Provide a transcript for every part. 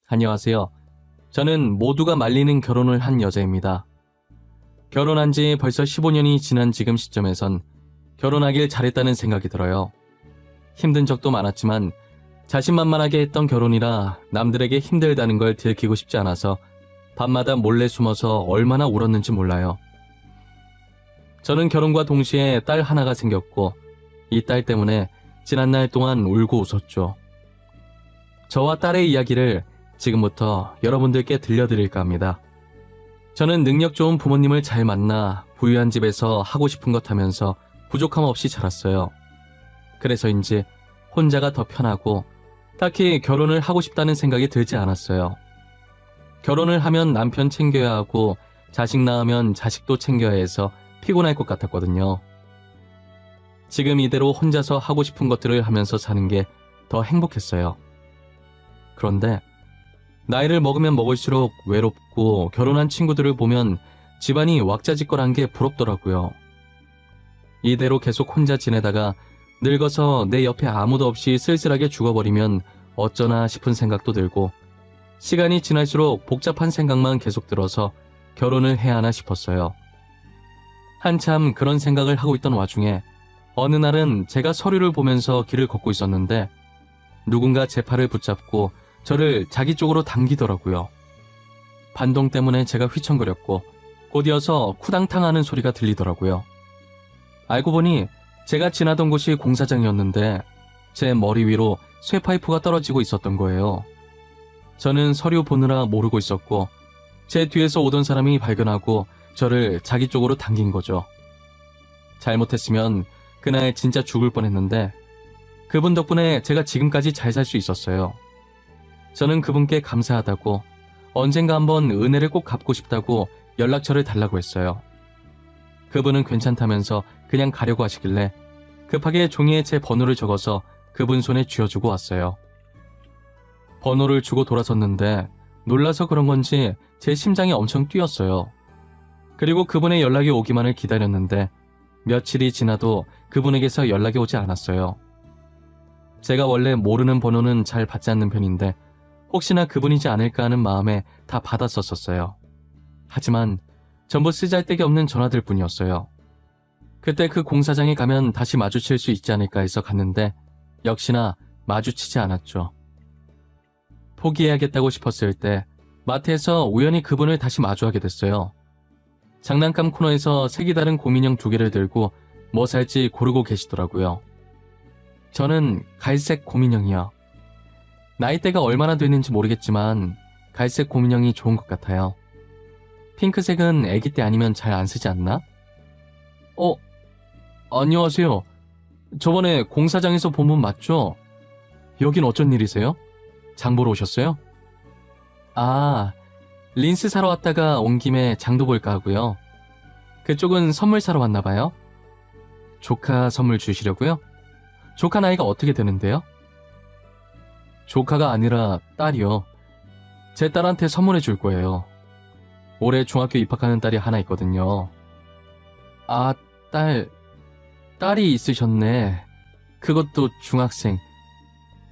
안녕하세요. 저는 모두가 말리는 결혼을 한 여자입니다. 결혼한 지 벌써 15년이 지난 지금 시점에선 결혼하길 잘했다는 생각이 들어요. 힘든 적도 많았지만 자신만만하게 했던 결혼이라 남들에게 힘들다는 걸 들키고 싶지 않아서 밤마다 몰래 숨어서 얼마나 울었는지 몰라요. 저는 결혼과 동시에 딸 하나가 생겼고 이 딸 때문에 지난날 동안 울고 웃었죠. 저와 딸의 이야기를 지금부터 여러분들께 들려드릴까 합니다. 저는 능력 좋은 부모님을 잘 만나 부유한 집에서 하고 싶은 것 하면서 부족함 없이 자랐어요. 그래서인지 혼자가 더 편하고 딱히 결혼을 하고 싶다는 생각이 들지 않았어요. 결혼을 하면 남편 챙겨야 하고 자식 낳으면 자식도 챙겨야 해서 피곤할 것 같았거든요. 지금 이대로 혼자서 하고 싶은 것들을 하면서 사는 게 더 행복했어요. 그런데 나이를 먹으면 먹을수록 외롭고 결혼한 친구들을 보면 집안이 왁자지껄한 게 부럽더라고요. 이대로 계속 혼자 지내다가 늙어서 내 옆에 아무도 없이 쓸쓸하게 죽어버리면 어쩌나 싶은 생각도 들고 시간이 지날수록 복잡한 생각만 계속 들어서 결혼을 해야 하나 싶었어요. 한참 그런 생각을 하고 있던 와중에 어느 날은 제가 서류를 보면서 길을 걷고 있었는데 누군가 제 팔을 붙잡고 저를 자기 쪽으로 당기더라고요. 반동 때문에 제가 휘청거렸고 곧이어서 쿠당탕 하는 소리가 들리더라고요. 알고 보니 제가 지나던 곳이 공사장이었는데 제 머리 위로 쇠파이프가 떨어지고 있었던 거예요. 저는 서류 보느라 모르고 있었고 제 뒤에서 오던 사람이 발견하고 저를 자기 쪽으로 당긴 거죠. 잘못했으면 그날 진짜 죽을 뻔했는데 그분 덕분에 제가 지금까지 잘 살 수 있었어요. 저는 그분께 감사하다고 언젠가 한번 은혜를 꼭 갚고 싶다고 연락처를 달라고 했어요. 그분은 괜찮다면서 그냥 가려고 하시길래 급하게 종이에 제 번호를 적어서 그분 손에 쥐어주고 왔어요. 번호를 주고 돌아섰는데 놀라서 그런 건지 제 심장이 엄청 뛰었어요. 그리고 그분의 연락이 오기만을 기다렸는데 며칠이 지나도 그분에게서 연락이 오지 않았어요. 제가 원래 모르는 번호는 잘 받지 않는 편인데 혹시나 그분이지 않을까 하는 마음에 다 받았었어요. 하지만 전부 쓰잘데기 없는 전화들 뿐이었어요. 그때 그 공사장에 가면 다시 마주칠 수 있지 않을까 해서 갔는데 역시나 마주치지 않았죠. 포기해야겠다고 싶었을 때 마트에서 우연히 그분을 다시 마주하게 됐어요. 장난감 코너에서 색이 다른 곰인형 2개를 들고 뭐 살지 고르고 계시더라고요. 저는 갈색 곰인형이요. 나이대가 얼마나 됐는지 모르겠지만 갈색 곰인형이 좋은 것 같아요. 핑크색은 아기 때 아니면 잘 안 쓰지 않나? 안녕하세요. 저번에 공사장에서 본 분 맞죠? 여긴 어쩐 일이세요? 장 보러 오셨어요? 아, 린스 사러 왔다가 온 김에 장도 볼까 하고요. 그쪽은 선물 사러 왔나 봐요. 조카 선물 주시려고요? 조카 나이가 어떻게 되는데요? 조카가 아니라 딸이요. 제 딸한테 선물해 줄 거예요. 올해 중학교 입학하는 딸이 하나 있거든요. 아, 딸이 있으셨네. 그것도 중학생.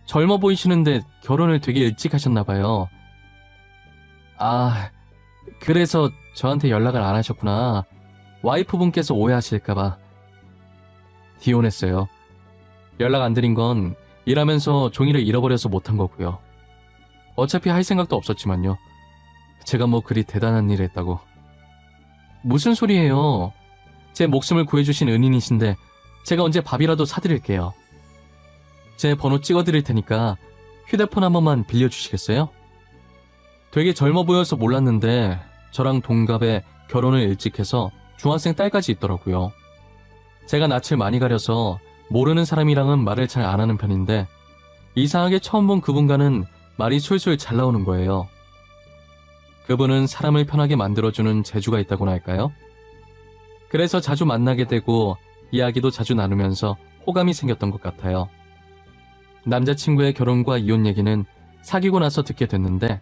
젊어 보이시는데 결혼을 되게 일찍 하셨나 봐요. 아, 그래서 저한테 연락을 안 하셨구나. 와이프분께서 오해하실까봐. 이혼했어요. 연락 안 드린 건 일하면서 종이를 잃어버려서 못한 거고요. 어차피 할 생각도 없었지만요. 제가 뭐 그리 대단한 일을 했다고. 무슨 소리예요. 제 목숨을 구해주신 은인이신데 제가 언제 밥이라도 사드릴게요. 제 번호 찍어드릴 테니까 휴대폰 한 번만 빌려주시겠어요? 되게 젊어 보여서 몰랐는데 저랑 동갑에 결혼을 일찍 해서 중학생 딸까지 있더라고요. 제가 낯을 많이 가려서 모르는 사람이랑은 말을 잘 안 하는 편인데 이상하게 처음 본 그분과는 말이 술술 잘 나오는 거예요. 그분은 사람을 편하게 만들어주는 재주가 있다고나 할까요? 그래서 자주 만나게 되고 이야기도 자주 나누면서 호감이 생겼던 것 같아요. 남자친구의 결혼과 이혼 얘기는 사귀고 나서 듣게 됐는데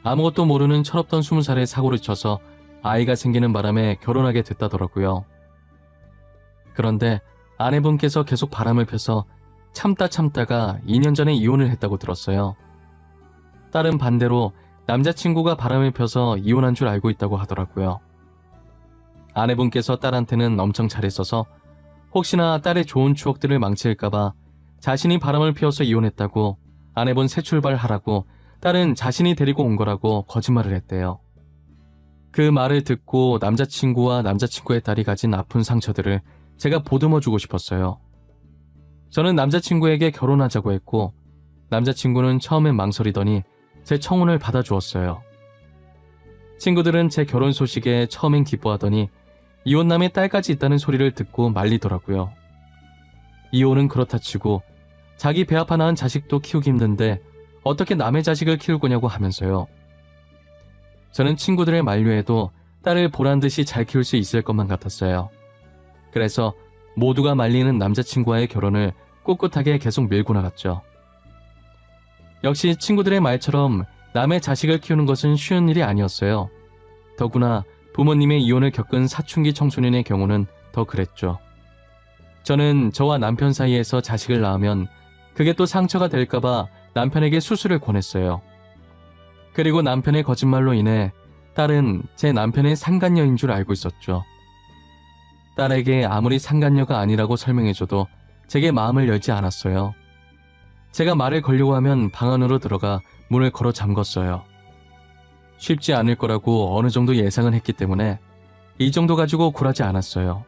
아무것도 모르는 철없던 20살에 사고를 쳐서 아이가 생기는 바람에 결혼하게 됐다더라고요. 그런데 아내분께서 계속 바람을 펴서 참다가 2년 전에 이혼을 했다고 들었어요. 딸은 반대로 남자친구가 바람을 펴서 이혼한 줄 알고 있다고 하더라고요. 아내분께서 딸한테는 엄청 잘했어서 혹시나 딸의 좋은 추억들을 망칠까봐 자신이 바람을 피워서 이혼했다고 아내분 새 출발하라고 딸은 자신이 데리고 온 거라고 거짓말을 했대요. 그 말을 듣고 남자친구와 남자친구의 딸이 가진 아픈 상처들을 제가 보듬어주고 싶었어요. 저는 남자친구에게 결혼하자고 했고 남자친구는 처음엔 망설이더니 제 청혼을 받아주었어요. 친구들은 제 결혼 소식에 처음엔 기뻐하더니 이혼남의 딸까지 있다는 소리를 듣고 말리더라고요. 이혼은 그렇다 치고 자기 배 아파 낳은 자식도 키우기 힘든데 어떻게 남의 자식을 키울 거냐고 하면서요. 저는 친구들의 만류에도 딸을 보란듯이 잘 키울 수 있을 것만 같았어요. 그래서 모두가 말리는 남자친구와의 결혼을 꿋꿋하게 계속 밀고 나갔죠. 역시 친구들의 말처럼 남의 자식을 키우는 것은 쉬운 일이 아니었어요. 더구나 부모님의 이혼을 겪은 사춘기 청소년의 경우는 더 그랬죠. 저는 저와 남편 사이에서 자식을 낳으면 그게 또 상처가 될까봐 남편에게 수술을 권했어요. 그리고 남편의 거짓말로 인해 딸은 제 남편의 상간녀인 줄 알고 있었죠. 딸에게 아무리 상간녀가 아니라고 설명해줘도 제게 마음을 열지 않았어요. 제가 말을 걸려고 하면 방 안으로 들어가 문을 걸어 잠궜어요. 쉽지 않을 거라고 어느 정도 예상은 했기 때문에 이 정도 가지고 굴하지 않았어요.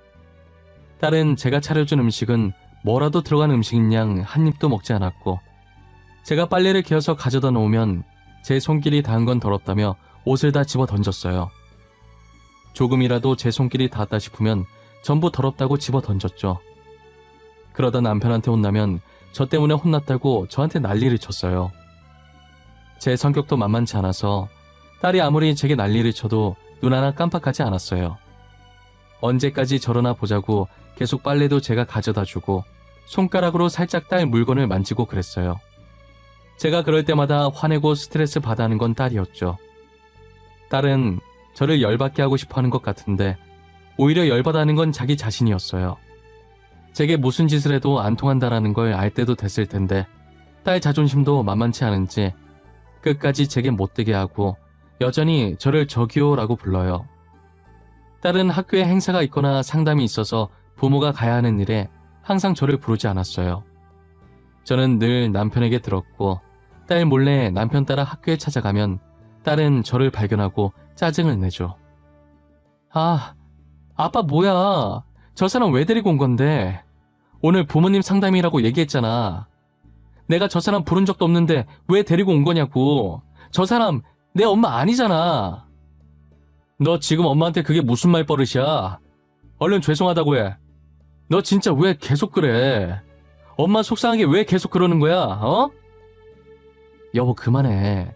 딸은 제가 차려준 음식은 뭐라도 들어간 음식인 양 한 입도 먹지 않았고 제가 빨래를 개어서 가져다 놓으면 제 손길이 닿은 건 더럽다며 옷을 다 집어 던졌어요. 조금이라도 제 손길이 닿았다 싶으면 전부 더럽다고 집어 던졌죠. 그러다 남편한테 혼나면 저 때문에 혼났다고 저한테 난리를 쳤어요. 제 성격도 만만치 않아서 딸이 아무리 제게 난리를 쳐도 눈 하나 깜빡하지 않았어요. 언제까지 저러나 보자고 계속 빨래도 제가 가져다 주고 손가락으로 살짝 딸 물건을 만지고 그랬어요. 제가 그럴 때마다 화내고 스트레스 받아 하는 건 딸이었죠. 딸은 저를 열받게 하고 싶어 하는 것 같은데 오히려 열받아 하는 건 자기 자신이었어요. 제게 무슨 짓을 해도 안 통한다라는 걸 알 때도 됐을 텐데 딸 자존심도 만만치 않은지 끝까지 제게 못되게 하고 여전히 저를 저기요라고 불러요. 딸은 학교에 행사가 있거나 상담이 있어서 부모가 가야 하는 일에 항상 저를 부르지 않았어요. 저는 늘 남편에게 들었고 딸 몰래 남편 따라 학교에 찾아가면 딸은 저를 발견하고 짜증을 내죠. 아, 아빠 뭐야? 저 사람 왜 데리고 온 건데? 오늘 부모님 상담이라고 얘기했잖아. 내가 저 사람 부른 적도 없는데 왜 데리고 온 거냐고. 저 사람 내 엄마 아니잖아. 너 지금 엄마한테 그게 무슨 말버릇이야? 얼른 죄송하다고 해. 너 진짜 왜 계속 그래? 엄마 속상하게 왜 계속 그러는 거야? 어? 여보 그만해.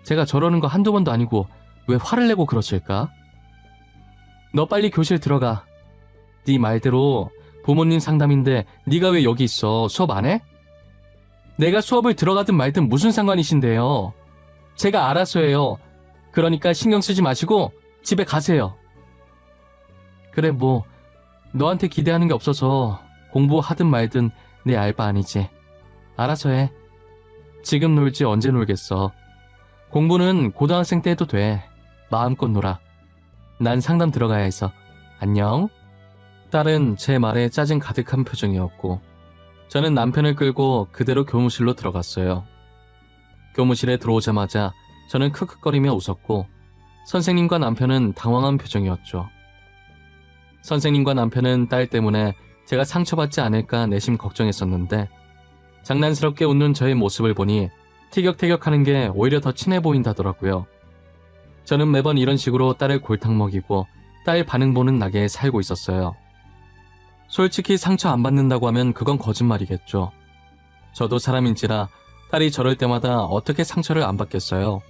제가 저러는 거 한두 번도 아니고 왜 화를 내고 그러실까? 너 빨리 교실 들어가. 네 말대로 부모님 상담인데 네가 왜 여기 있어? 수업 안 해? 내가 수업을 들어가든 말든 무슨 상관이신데요? 제가 알아서 해요. 그러니까 신경 쓰지 마시고 집에 가세요. 그래 뭐 너한테 기대하는 게 없어서 공부하든 말든 내 알바 아니지. 알아서 해. 지금 놀지 언제 놀겠어. 공부는 고등학생 때 해도 돼. 마음껏 놀아. 난 상담 들어가야 해서. 안녕. 딸은 제 말에 짜증 가득한 표정이었고 저는 남편을 끌고 그대로 교무실로 들어갔어요. 교무실에 들어오자마자 저는 크크거리며 웃었고 선생님과 남편은 당황한 표정이었죠. 선생님과 남편은 딸 때문에 제가 상처받지 않을까 내심 걱정했었는데 장난스럽게 웃는 저의 모습을 보니 티격태격하는 게 오히려 더 친해 보인다더라고요. 저는 매번 이런 식으로 딸을 골탕 먹이고 딸 반응 보는 낙에 살고 있었어요. 솔직히 상처 안 받는다고 하면 그건 거짓말이겠죠. 저도 사람인지라 딸이 저럴 때마다 어떻게 상처를 안 받겠어요.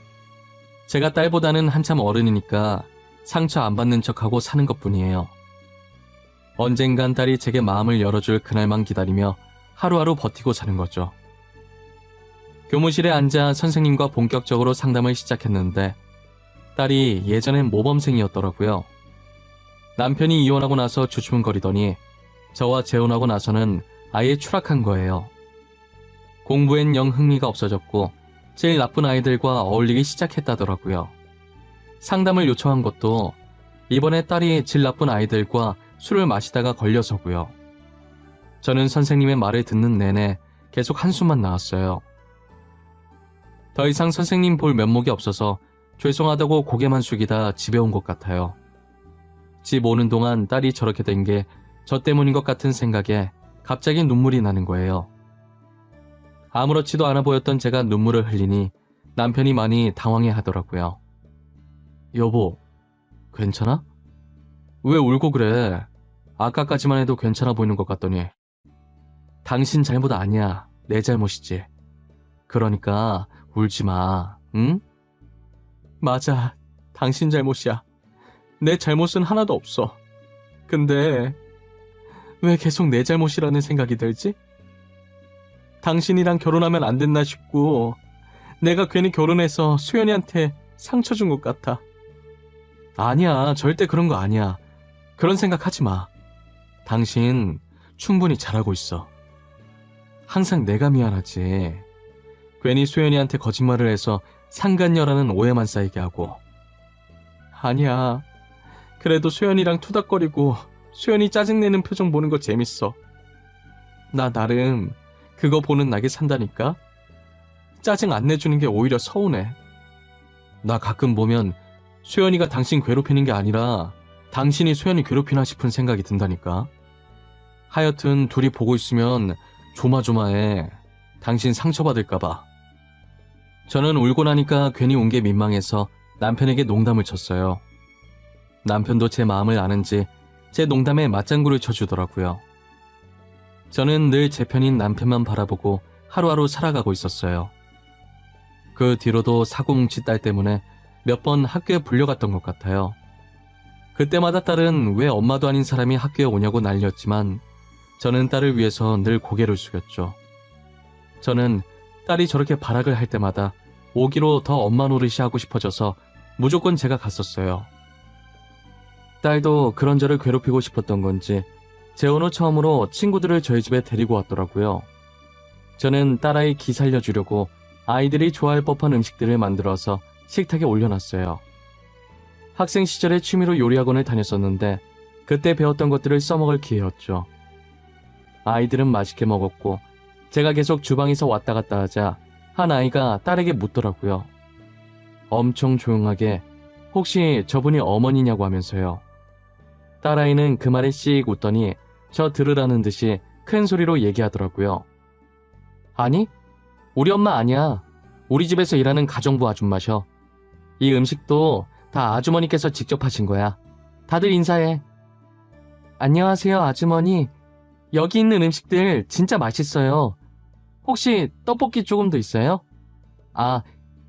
제가 딸보다는 한참 어른이니까 상처 안 받는 척하고 사는 것뿐이에요. 언젠간 딸이 제게 마음을 열어줄 그날만 기다리며 하루하루 버티고 사는 거죠. 교무실에 앉아 선생님과 본격적으로 상담을 시작했는데 딸이 예전엔 모범생이었더라고요. 남편이 이혼하고 나서 주춤거리더니 저와 재혼하고 나서는 아예 추락한 거예요. 공부엔 영 흥미가 없어졌고 제일 나쁜 아이들과 어울리기 시작했다더라고요. 상담을 요청한 것도 이번에 딸이 질 나쁜 아이들과 술을 마시다가 걸려서고요. 저는 선생님의 말을 듣는 내내 계속 한숨만 나왔어요. 더 이상 선생님 볼 면목이 없어서 죄송하다고 고개만 숙이다 집에 온 것 같아요. 집 오는 동안 딸이 저렇게 된 게 저 때문인 것 같은 생각에 갑자기 눈물이 나는 거예요. 아무렇지도 않아 보였던 제가 눈물을 흘리니 남편이 많이 당황해 하더라고요. 여보, 괜찮아? 왜 울고 그래? 아까까지만 해도 괜찮아 보이는 것 같더니. 당신 잘못 아니야. 내 잘못이지. 그러니까 울지 마, 응? 맞아. 당신 잘못이야. 내 잘못은 하나도 없어. 근데 왜 계속 내 잘못이라는 생각이 들지? 당신이랑 결혼하면 안 됐나 싶고 내가 괜히 결혼해서 수연이한테 상처 준 것 같아. 아니야. 절대 그런 거 아니야. 그런 생각 하지 마. 당신 충분히 잘하고 있어. 항상 내가 미안하지. 괜히 수연이한테 거짓말을 해서 상간녀라는 오해만 쌓이게 하고. 아니야. 그래도 수연이랑 투닥거리고 수연이 짜증내는 표정 보는 거 재밌어. 나 나름 그거 보는 낙에 산다니까? 짜증 안 내주는 게 오히려 서운해. 나 가끔 보면 수연이가 당신 괴롭히는 게 아니라 당신이 수연이 괴롭히나 싶은 생각이 든다니까. 하여튼 둘이 보고 있으면 조마조마해. 당신 상처받을까봐. 저는 울고 나니까 괜히 온 게 민망해서 남편에게 농담을 쳤어요. 남편도 제 마음을 아는지 제 농담에 맞장구를 쳐주더라고요. 저는 늘 제 편인 남편만 바라보고 하루하루 살아가고 있었어요. 그 뒤로도 사고뭉치 딸 때문에 몇 번 학교에 불려갔던 것 같아요. 그때마다 딸은 왜 엄마도 아닌 사람이 학교에 오냐고 난리였지만 저는 딸을 위해서 늘 고개를 숙였죠. 저는 딸이 저렇게 발악을 할 때마다 오기로 더 엄마 노릇이 하고 싶어져서 무조건 제가 갔었어요. 딸도 그런 저를 괴롭히고 싶었던 건지 재혼 후 처음으로 친구들을 저희 집에 데리고 왔더라고요. 저는 딸아이 기 살려주려고 아이들이 좋아할 법한 음식들을 만들어서 식탁에 올려놨어요. 학생 시절에 취미로 요리학원을 다녔었는데 그때 배웠던 것들을 써먹을 기회였죠. 아이들은 맛있게 먹었고 제가 계속 주방에서 왔다 갔다 하자 한 아이가 딸에게 묻더라고요. 엄청 조용하게 혹시 저분이 어머니냐고 하면서요. 딸아이는 그 말에 씩 웃더니 저 들으라는 듯이 큰 소리로 얘기하더라고요. 아니, 우리 엄마 아니야. 우리 집에서 일하는 가정부 아줌마셔. 이 음식도 다 아주머니께서 직접 하신 거야. 다들 인사해. 안녕하세요, 아주머니. 여기 있는 음식들 진짜 맛있어요. 혹시 떡볶이 조금 더 있어요? 아,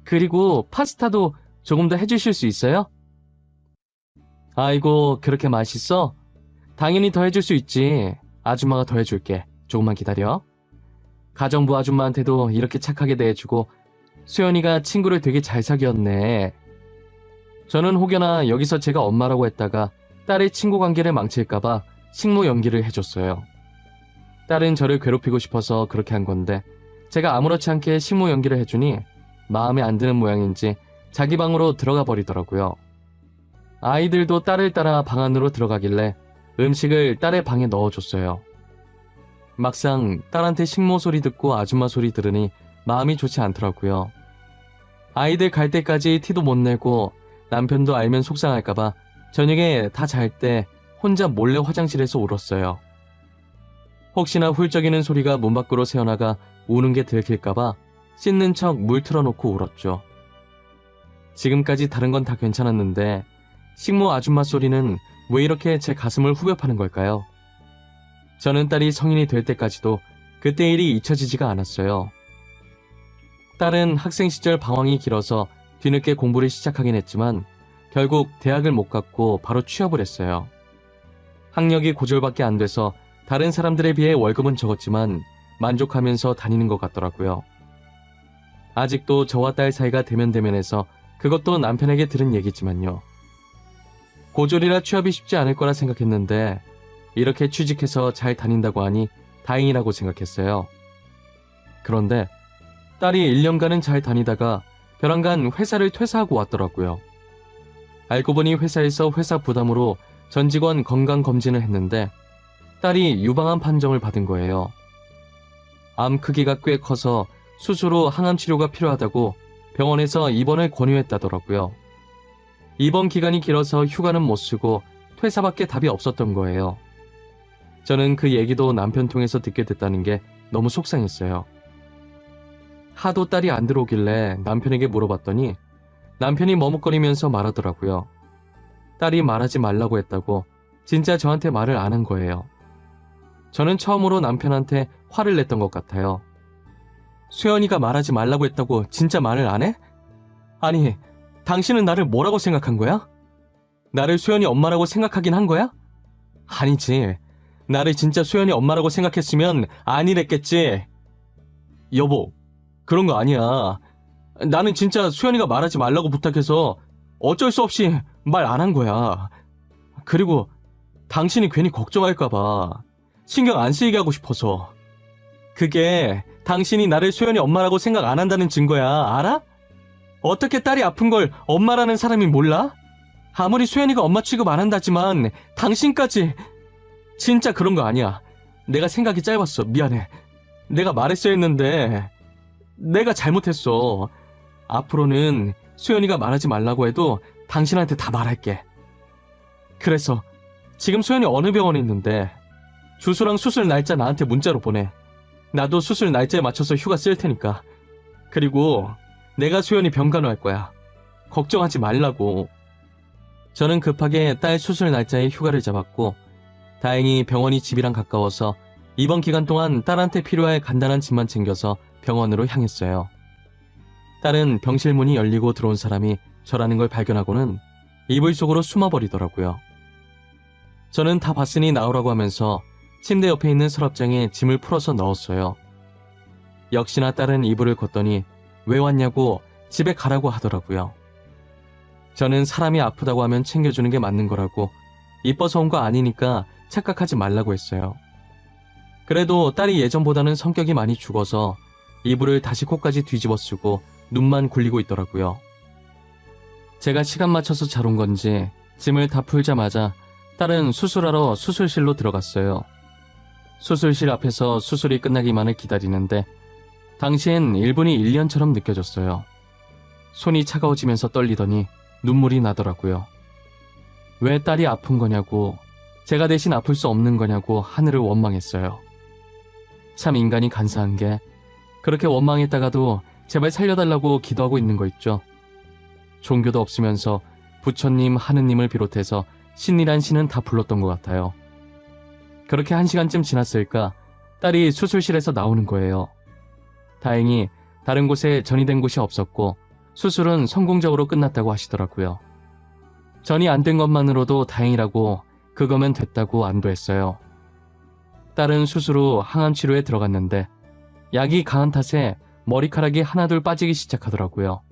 그리고 파스타도 조금 더 해주실 수 있어요? 아이고, 그렇게 맛있어? 당연히 더 해줄 수 있지. 아줌마가 더 해줄게. 조금만 기다려. 가정부 아줌마한테도 이렇게 착하게 대해주고 수연이가 친구를 되게 잘 사귀었네. 저는 혹여나 여기서 제가 엄마라고 했다가 딸의 친구 관계를 망칠까봐 식모 연기를 해줬어요. 딸은 저를 괴롭히고 싶어서 그렇게 한 건데 제가 아무렇지 않게 식모 연기를 해주니 마음에 안 드는 모양인지 자기 방으로 들어가 버리더라고요. 아이들도 딸을 따라 방 안으로 들어가길래 음식을 딸의 방에 넣어줬어요. 막상 딸한테 식모 소리 듣고 아줌마 소리 들으니 마음이 좋지 않더라고요. 아이들 갈 때까지 티도 못 내고 남편도 알면 속상할까봐 저녁에 다 잘 때 혼자 몰래 화장실에서 울었어요. 혹시나 훌쩍이는 소리가 문 밖으로 새어나가 우는 게 들킬까봐 씻는 척 물 틀어놓고 울었죠. 지금까지 다른 건 다 괜찮았는데 식모 아줌마 소리는 왜 이렇게 제 가슴을 후벼 파는 걸까요? 저는 딸이 성인이 될 때까지도 그때 일이 잊혀지지가 않았어요. 딸은 학생 시절 방황이 길어서 뒤늦게 공부를 시작하긴 했지만 결국 대학을 못 갔고 바로 취업을 했어요. 학력이 고졸밖에 안 돼서 다른 사람들에 비해 월급은 적었지만 만족하면서 다니는 것 같더라고요. 아직도 저와 딸 사이가 대면대면해서 그것도 남편에게 들은 얘기지만요. 고졸이라 취업이 쉽지 않을 거라 생각했는데 이렇게 취직해서 잘 다닌다고 하니 다행이라고 생각했어요. 그런데 딸이 1년간은 잘 다니다가 벼랑간 회사를 퇴사하고 왔더라고요. 알고 보니 회사에서 회사 부담으로 전 직원 건강검진을 했는데 딸이 유방암 판정을 받은 거예요. 암 크기가 꽤 커서 수술 후 항암 치료가 필요하다고 병원에서 입원을 권유했다더라고요. 입원 기간이 길어서 휴가는 못 쓰고 퇴사밖에 답이 없었던 거예요. 저는 그 얘기도 남편 통해서 듣게 됐다는 게 너무 속상했어요. 하도 딸이 안 들어오길래 남편에게 물어봤더니 남편이 머뭇거리면서 말하더라고요. 딸이 말하지 말라고 했다고 진짜 저한테 말을 안 한 거예요. 저는 처음으로 남편한테 화를 냈던 것 같아요. 수연이가 말하지 말라고 했다고 진짜 말을 안 해? 아니, 당신은 나를 뭐라고 생각한 거야? 나를 수연이 엄마라고 생각하긴 한 거야? 아니지. 나를 진짜 수연이 엄마라고 생각했으면 아니랬겠지. 여보, 그런 거 아니야. 나는 진짜 수연이가 말하지 말라고 부탁해서 어쩔 수 없이 말 안 한 거야. 그리고 당신이 괜히 걱정할까봐 신경 안 쓰이게 하고 싶어서. 그게 당신이 나를 수연이 엄마라고 생각 안 한다는 증거야. 알아? 어떻게 딸이 아픈 걸 엄마라는 사람이 몰라? 아무리 수연이가 엄마 취급 안 한다지만 당신까지. 진짜 그런 거 아니야. 내가 생각이 짧았어. 미안해. 내가 말했어야 했는데 내가 잘못했어. 앞으로는 수연이가 말하지 말라고 해도 당신한테 다 말할게. 그래서 지금 수연이 어느 병원에 있는데 주소랑 수술 날짜 나한테 문자로 보내. 나도 수술 날짜에 맞춰서 휴가 쓸 테니까. 그리고 내가 수연이 병간호할 거야. 걱정하지 말라고. 저는 급하게 딸 수술 날짜에 휴가를 잡았고 다행히 병원이 집이랑 가까워서 이번 기간 동안 딸한테 필요할 간단한 짐만 챙겨서 병원으로 향했어요. 딸은 병실 문이 열리고 들어온 사람이 저라는 걸 발견하고는 이불 속으로 숨어버리더라고요. 저는 다 봤으니 나오라고 하면서 침대 옆에 있는 서랍장에 짐을 풀어서 넣었어요. 역시나 딸은 이불을 걷더니 왜 왔냐고 집에 가라고 하더라고요. 저는 사람이 아프다고 하면 챙겨주는 게 맞는 거라고 이뻐서 온 거 아니니까 착각하지 말라고 했어요. 그래도 딸이 예전보다는 성격이 많이 죽어서 이불을 다시 코까지 뒤집어 쓰고 눈만 굴리고 있더라고요. 제가 시간 맞춰서 잘 온 건지 짐을 다 풀자마자 딸은 수술하러 수술실로 들어갔어요. 수술실 앞에서 수술이 끝나기만을 기다리는데 당시엔 1분이 1년처럼 느껴졌어요. 손이 차가워지면서 떨리더니 눈물이 나더라고요. 왜 딸이 아픈 거냐고, 제가 대신 아플 수 없는 거냐고 하늘을 원망했어요. 참 인간이 간사한 게 그렇게 원망했다가도 제발 살려달라고 기도하고 있는 거 있죠. 종교도 없으면서 부처님, 하느님을 비롯해서 신이란 신은 다 불렀던 것 같아요. 그렇게 1시간쯤 지났을까 딸이 수술실에서 나오는 거예요. 다행히 다른 곳에 전이된 곳이 없었고 수술은 성공적으로 끝났다고 하시더라고요. 전이 안 된 것만으로도 다행이라고 그거면 됐다고 안도했어요. 딸은 수술 후 항암 치료에 들어갔는데 약이 강한 탓에 머리카락이 하나둘 빠지기 시작하더라고요.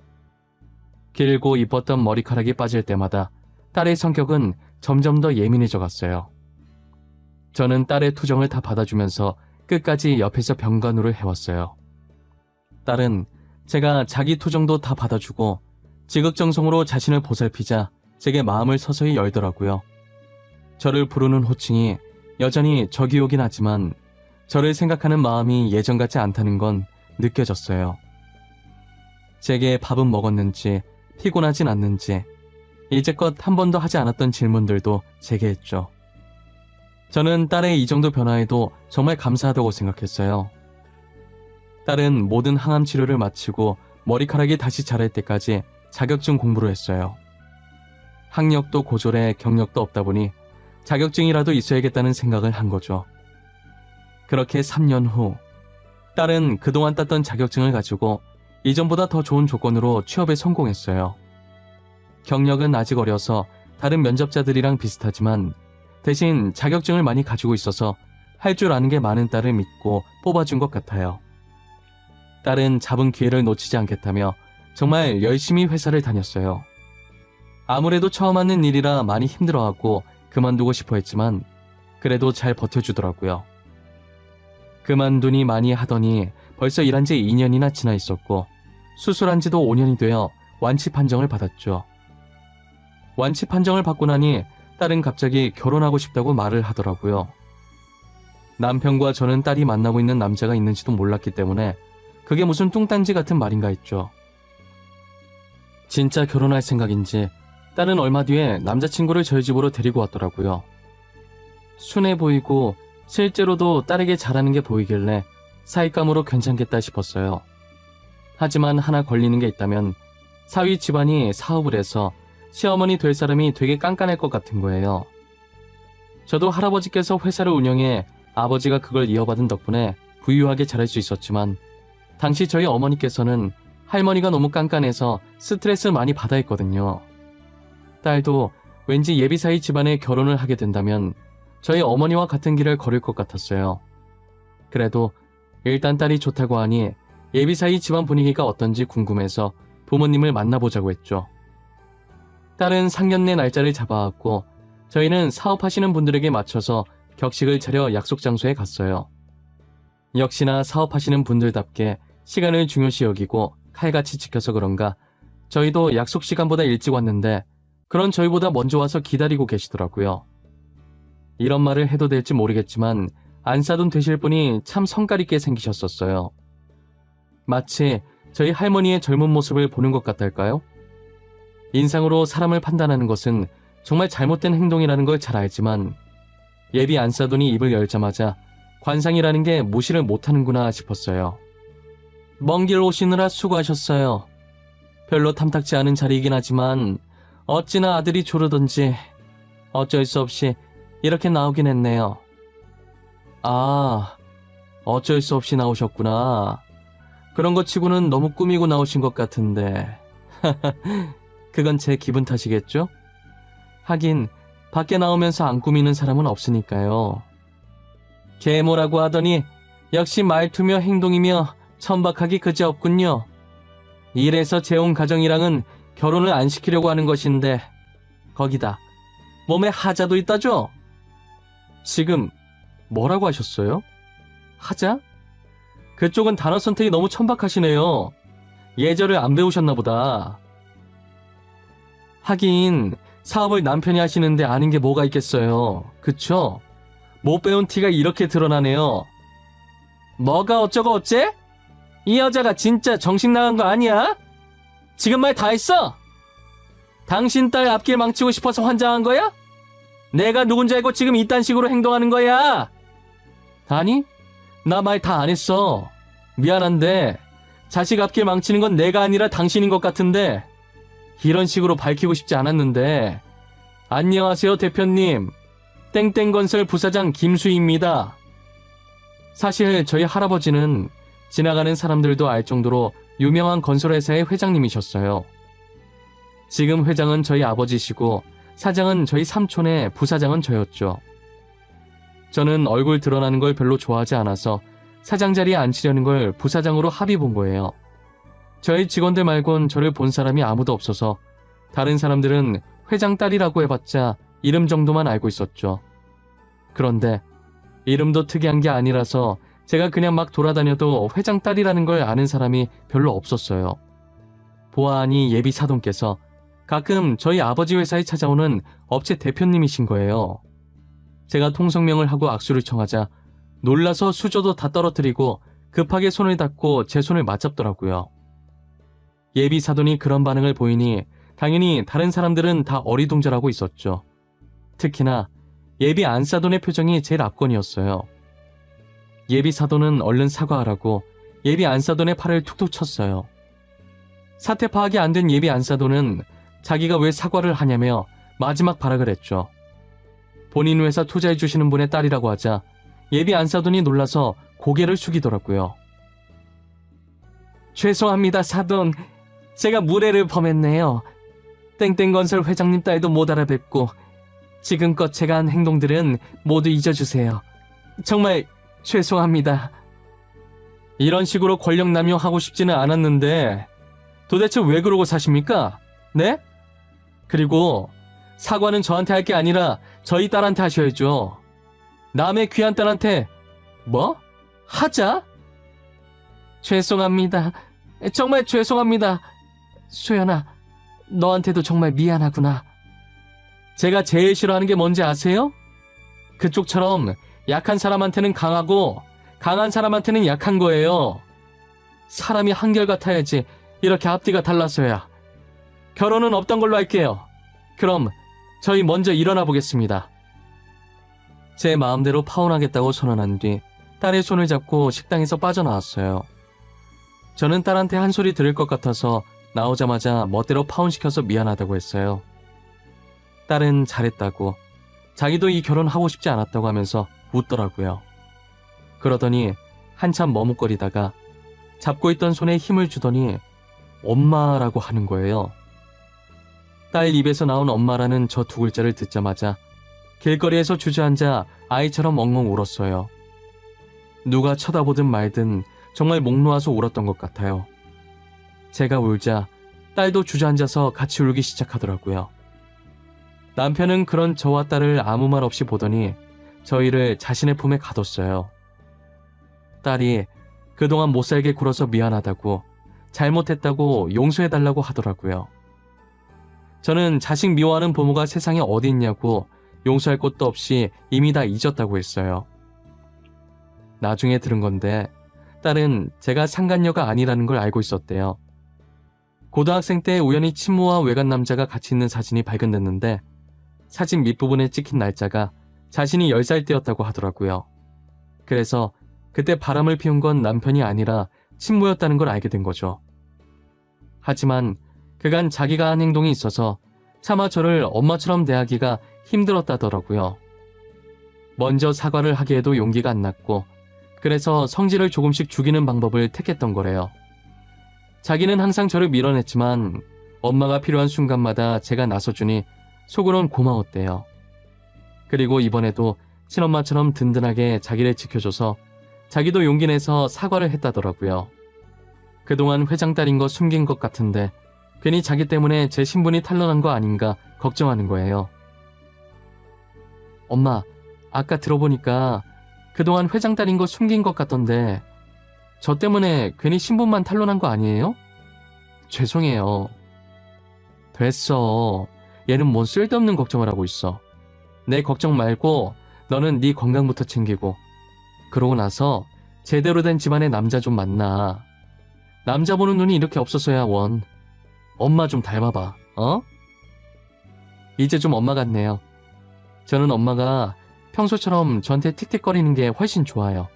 길고 이뻤던 머리카락이 빠질 때마다 딸의 성격은 점점 더 예민해져 갔어요. 저는 딸의 투정을 다 받아주면서 끝까지 옆에서 병간호를 해왔어요. 딸은 제가 자기 투정도 다 받아주고 지극정성으로 자신을 보살피자 제게 마음을 서서히 열더라고요. 저를 부르는 호칭이 여전히 저기요긴 하지만 저를 생각하는 마음이 예전 같지 않다는 건 느껴졌어요. 제게 밥은 먹었는지 피곤하진 않는지 이제껏 한 번도 하지 않았던 질문들도 제게 했죠. 저는 딸의 이 정도 변화에도 정말 감사하다고 생각했어요. 딸은 모든 항암 치료를 마치고 머리카락이 다시 자랄 때까지 자격증 공부를 했어요. 학력도 고졸에 경력도 없다 보니 자격증이라도 있어야겠다는 생각을 한 거죠. 그렇게 3년 후 딸은 그동안 땄던 자격증을 가지고 이전보다 더 좋은 조건으로 취업에 성공했어요. 경력은 아직 어려서 다른 면접자들이랑 비슷하지만 대신 자격증을 많이 가지고 있어서 할 줄 아는 게 많은 딸을 믿고 뽑아준 것 같아요. 딸은 잡은 기회를 놓치지 않겠다며 정말 열심히 회사를 다녔어요. 아무래도 처음 하는 일이라 많이 힘들어하고 그만두고 싶어 했지만 그래도 잘 버텨주더라고요. 그만두니 많이 하더니 벌써 일한 지 2년이나 지나 있었고 수술한 지도 5년이 되어 완치 판정을 받았죠. 완치 판정을 받고 나니 딸은 갑자기 결혼하고 싶다고 말을 하더라고요. 남편과 저는 딸이 만나고 있는 남자가 있는지도 몰랐기 때문에 그게 무슨 뚱딴지 같은 말인가 했죠. 진짜 결혼할 생각인지 딸은 얼마 뒤에 남자친구를 저희 집으로 데리고 왔더라고요. 순해 보이고 실제로도 딸에게 잘하는 게 보이길래 사윗감으로 괜찮겠다 싶었어요. 하지만 하나 걸리는 게 있다면 사위 집안이 사업을 해서 시어머니 될 사람이 되게 깐깐할 것 같은 거예요. 저도 할아버지께서 회사를 운영해 아버지가 그걸 이어받은 덕분에 부유하게 자랄 수 있었지만 당시 저희 어머니께서는 할머니가 너무 깐깐해서 스트레스 많이 받아 했거든요. 딸도 왠지 예비사위 집안에 결혼을 하게 된다면 저희 어머니와 같은 길을 걸을 것 같았어요. 그래도 일단 딸이 좋다고 하니 예비사위 집안 분위기가 어떤지 궁금해서 부모님을 만나보자고 했죠. 딸은 상견례 날짜를 잡아왔고 저희는 사업하시는 분들에게 맞춰서 격식을 차려 약속 장소에 갔어요. 역시나 사업하시는 분들답게 시간을 중요시 여기고 칼같이 지켜서 그런가 저희도 약속 시간보다 일찍 왔는데 그런 저희보다 먼저 와서 기다리고 계시더라고요. 이런 말을 해도 될지 모르겠지만 안사돈 되실 분이 참 성깔 있게 생기셨었어요. 마치 저희 할머니의 젊은 모습을 보는 것 같달까요? 인상으로 사람을 판단하는 것은 정말 잘못된 행동이라는 걸 잘 알지만 예비 안사돈이 입을 열자마자 관상이라는 게 무시를 못하는구나 싶었어요. 먼 길 오시느라 수고하셨어요. 별로 탐탁지 않은 자리이긴 하지만 어찌나 아들이 조르던지 어쩔 수 없이 이렇게 나오긴 했네요. 아, 어쩔 수 없이 나오셨구나. 그런 것 치고는 너무 꾸미고 나오신 것 같은데. 그건 제 기분 탓이겠죠? 하긴 밖에 나오면서 안 꾸미는 사람은 없으니까요. 계모라고 하더니 역시 말투며 행동이며 천박하기 그지없군요. 이래서 재혼 가정이랑은 결혼을 안 시키려고 하는 것인데 거기다 몸에 하자도 있다죠? 지금 뭐라고 하셨어요? 하자? 그쪽은 단어 선택이 너무 천박하시네요. 예절을 안 배우셨나 보다. 하긴 사업을 남편이 하시는데 아는 게 뭐가 있겠어요. 그쵸? 못 배운 티가 이렇게 드러나네요. 뭐가 어쩌고 어째? 이 여자가 진짜 정신 나간 거 아니야? 지금 말 다 했어? 당신 딸 앞길 망치고 싶어서 환장한 거야? 내가 누군지 알고 지금 이딴 식으로 행동하는 거야? 아니, 나 말 다 안 했어. 미안한데 자식 앞길 망치는 건 내가 아니라 당신인 것 같은데 이런 식으로 밝히고 싶지 않았는데. 안녕하세요 대표님, 땡땡건설 부사장 김수희입니다. 사실 저희 할아버지는 지나가는 사람들도 알 정도로 유명한 건설회사의 회장님이셨어요. 지금 회장은 저희 아버지시고 사장은 저희 삼촌의 부사장은 저였죠. 저는 얼굴 드러나는 걸 별로 좋아하지 않아서 사장 자리에 앉히려는 걸 부사장으로 합의 본 거예요. 저희 직원들 말곤 저를 본 사람이 아무도 없어서 다른 사람들은 회장 딸이라고 해봤자 이름 정도만 알고 있었죠. 그런데 이름도 특이한 게 아니라서 제가 그냥 막 돌아다녀도 회장 딸이라는 걸 아는 사람이 별로 없었어요. 보아하니 예비 사돈께서 가끔 저희 아버지 회사에 찾아오는 업체 대표님이신 거예요. 제가 통성명을 하고 악수를 청하자 놀라서 수저도 다 떨어뜨리고 급하게 손을 닫고 제 손을 맞잡더라고요. 예비 사돈이 그런 반응을 보이니 당연히 다른 사람들은 다 어리둥절하고 있었죠. 특히나 예비 안사돈의 표정이 제일 압권이었어요. 예비 사돈은 얼른 사과하라고 예비 안사돈의 팔을 툭툭 쳤어요. 사태 파악이 안 된 예비 안사돈은 자기가 왜 사과를 하냐며 마지막 발악을 했죠. 본인 회사 투자해 주시는 분의 딸이라고 하자 예비 안사돈이 놀라서 고개를 숙이더라고요. 죄송합니다 사돈, 제가 무례를 범했네요. 땡땡건설 회장님 딸도 못 알아뵙고 지금껏 제가 한 행동들은 모두 잊어주세요. 정말 죄송합니다. 이런 식으로 권력 남용하고 싶지는 않았는데 도대체 왜 그러고 사십니까? 네? 그리고 사과는 저한테 할 게 아니라 저희 딸한테 하셔야죠. 남의 귀한 딸한테 뭐? 하자? 죄송합니다. 정말 죄송합니다. 소연아, 너한테도 정말 미안하구나. 제가 제일 싫어하는 게 뭔지 아세요? 그쪽처럼 약한 사람한테는 강하고 강한 사람한테는 약한 거예요. 사람이 한결같아야지 이렇게 앞뒤가 달라서야. 결혼은 없던 걸로 할게요. 그럼 저희 먼저 일어나 보겠습니다. 제 마음대로 파혼하겠다고 선언한 뒤 딸의 손을 잡고 식당에서 빠져나왔어요. 저는 딸한테 한 소리 들을 것 같아서 나오자마자 멋대로 파혼시켜서 미안하다고 했어요. 딸은 잘했다고, 자기도 이 결혼 하고 싶지 않았다고 하면서 웃더라고요. 그러더니 한참 머뭇거리다가 잡고 있던 손에 힘을 주더니 엄마라고 하는 거예요. 딸 입에서 나온 엄마라는 저 두 글자를 듣자마자 길거리에서 주저앉아 아이처럼 엉엉 울었어요. 누가 쳐다보든 말든 정말 목 놓아서 울었던 것 같아요. 제가 울자 딸도 주저앉아서 같이 울기 시작하더라고요. 남편은 그런 저와 딸을 아무 말 없이 보더니 저희를 자신의 품에 가뒀어요. 딸이 그동안 못살게 굴어서 미안하다고, 잘못했다고 용서해달라고 하더라고요. 저는 자식 미워하는 부모가 세상에 어디 있냐고 용서할 곳도 없이 이미 다 잊었다고 했어요. 나중에 들은 건데 딸은 제가 상간녀가 아니라는 걸 알고 있었대요. 고등학생 때 우연히 친모와 외간 남자가 같이 있는 사진이 발견됐는데 사진 밑부분에 찍힌 날짜가 자신이 10살 때였다고 하더라고요. 그래서 그때 바람을 피운 건 남편이 아니라 친모였다는 걸 알게 된 거죠. 하지만 그간 자기가 한 행동이 있어서 차마 저를 엄마처럼 대하기가 힘들었다더라고요. 먼저 사과를 하기에도 용기가 안 났고 그래서 성질을 조금씩 죽이는 방법을 택했던 거래요. 자기는 항상 저를 밀어냈지만 엄마가 필요한 순간마다 제가 나서주니 속으론 고마웠대요. 그리고 이번에도 친엄마처럼 든든하게 자기를 지켜줘서 자기도 용기 내서 사과를 했다더라고요. 그동안 회장딸인 거 숨긴 것 같은데 괜히 자기 때문에 제 신분이 탄로난 거 아닌가 걱정하는 거예요. 엄마, 아까 들어보니까 그동안 회장딸인 거 숨긴 것 같던데 저 때문에 괜히 신분만 탄로난 거 아니에요? 죄송해요. 됐어. 얘는 뭔 쓸데없는 걱정을 하고 있어. 내 걱정 말고 너는 네 건강부터 챙기고 그러고 나서 제대로 된 집안의 남자 좀 만나. 남자 보는 눈이 이렇게 없어서야 원. 엄마 좀 닮아봐. 어? 이제 좀 엄마 같네요. 저는 엄마가 평소처럼 저한테 틱틱거리는 게 훨씬 좋아요.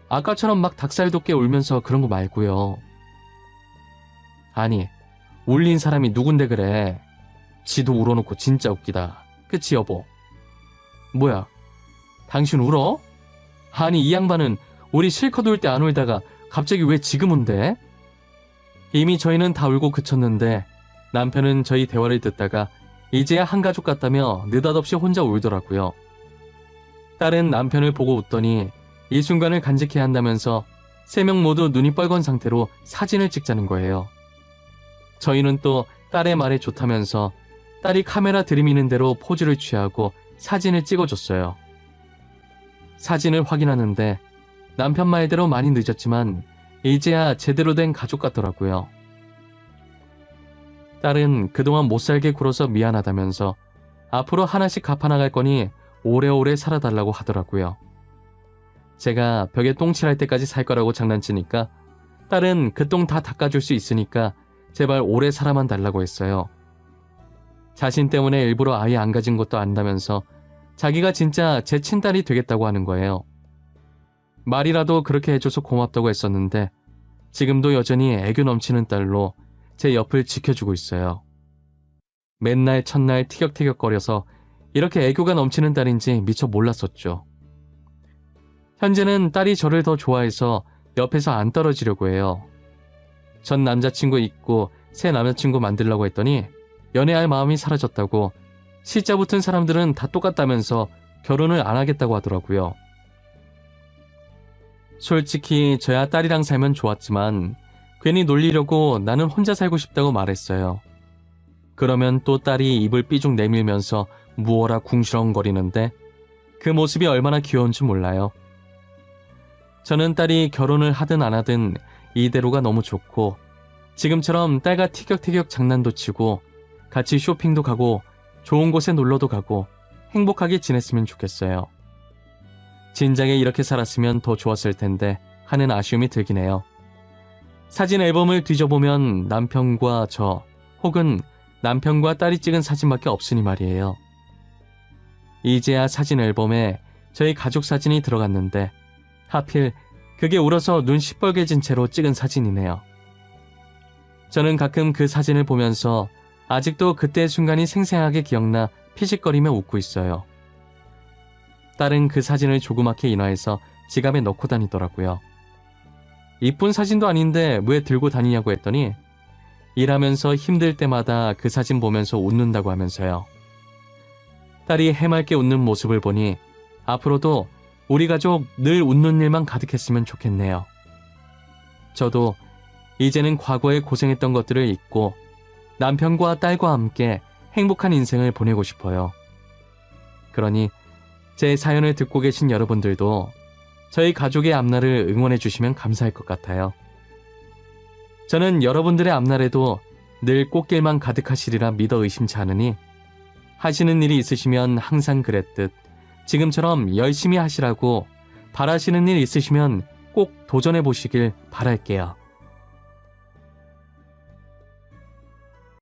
아까처럼 막 닭살 돋게 울면서 그런 거 말고요. 아니, 울린 사람이 누군데 그래. 지도 울어놓고 진짜 웃기다. 그치 여보? 뭐야? 당신 울어? 아니 이 양반은 우리 실컷 울 때 안 울다가 갑자기 왜 지금 운대? 이미 저희는 다 울고 그쳤는데 남편은 저희 대화를 듣다가 이제야 한 가족 같다며 느닷없이 혼자 울더라고요. 딸은 남편을 보고 웃더니 이 순간을 간직해야 한다면서 3명 모두 눈이 뻘건 상태로 사진을 찍자는 거예요. 저희는 또 딸의 말에 좋다면서 딸이 카메라 들이미는 대로 포즈를 취하고 사진을 찍어줬어요. 사진을 확인하는데 남편 말대로 많이 늦었지만 이제야 제대로 된 가족 같더라고요. 딸은 그동안 못살게 굴어서 미안하다면서 앞으로 하나씩 갚아나갈 거니 오래오래 살아달라고 하더라고요. 제가 벽에 똥칠할 때까지 살 거라고 장난치니까 딸은 그 똥 다 닦아줄 수 있으니까 제발 오래 살아만 달라고 했어요. 자신 때문에 일부러 아예 안 가진 것도 안다면서 자기가 진짜 제 친딸이 되겠다고 하는 거예요. 말이라도 그렇게 해줘서 고맙다고 했었는데 지금도 여전히 애교 넘치는 딸로 제 옆을 지켜주고 있어요. 맨날 첫날 티격태격거려서 이렇게 애교가 넘치는 딸인지 미처 몰랐었죠. 현재는 딸이 저를 더 좋아해서 옆에서 안 떨어지려고 해요. 전 남자친구 있고 새 남자친구 만들려고 했더니 연애할 마음이 사라졌다고 시자 붙은 사람들은 다 똑같다면서 결혼을 안 하겠다고 하더라고요. 솔직히 저야 딸이랑 살면 좋았지만 괜히 놀리려고 나는 혼자 살고 싶다고 말했어요. 그러면 또 딸이 입을 삐죽 내밀면서 무어라 궁시렁거리는데 그 모습이 얼마나 귀여운지 몰라요. 저는 딸이 결혼을 하든 안 하든 이대로가 너무 좋고 지금처럼 딸과 티격태격 장난도 치고 같이 쇼핑도 가고 좋은 곳에 놀러도 가고 행복하게 지냈으면 좋겠어요. 진작에 이렇게 살았으면 더 좋았을 텐데 하는 아쉬움이 들긴 해요. 사진 앨범을 뒤져보면 남편과 저 혹은 남편과 딸이 찍은 사진밖에 없으니 말이에요. 이제야 사진 앨범에 저희 가족 사진이 들어갔는데 하필 그게 울어서 눈 시뻘개진 채로 찍은 사진이네요. 저는 가끔 그 사진을 보면서 아직도 그때의 순간이 생생하게 기억나 피식거리며 웃고 있어요. 딸은 그 사진을 조그맣게 인화해서 지갑에 넣고 다니더라고요. 이쁜 사진도 아닌데 왜 들고 다니냐고 했더니 일하면서 힘들 때마다 그 사진 보면서 웃는다고 하면서요. 딸이 해맑게 웃는 모습을 보니 앞으로도 우리 가족 늘 웃는 일만 가득했으면 좋겠네요. 저도 이제는 과거에 고생했던 것들을 잊고 남편과 딸과 함께 행복한 인생을 보내고 싶어요. 그러니 제 사연을 듣고 계신 여러분들도 저희 가족의 앞날을 응원해 주시면 감사할 것 같아요. 저는 여러분들의 앞날에도 늘 꽃길만 가득하시리라 믿어 의심치 않으니 하시는 일이 있으시면 항상 그랬듯 지금처럼 열심히 하시라고 바라시는 일 있으시면 꼭 도전해 보시길 바랄게요.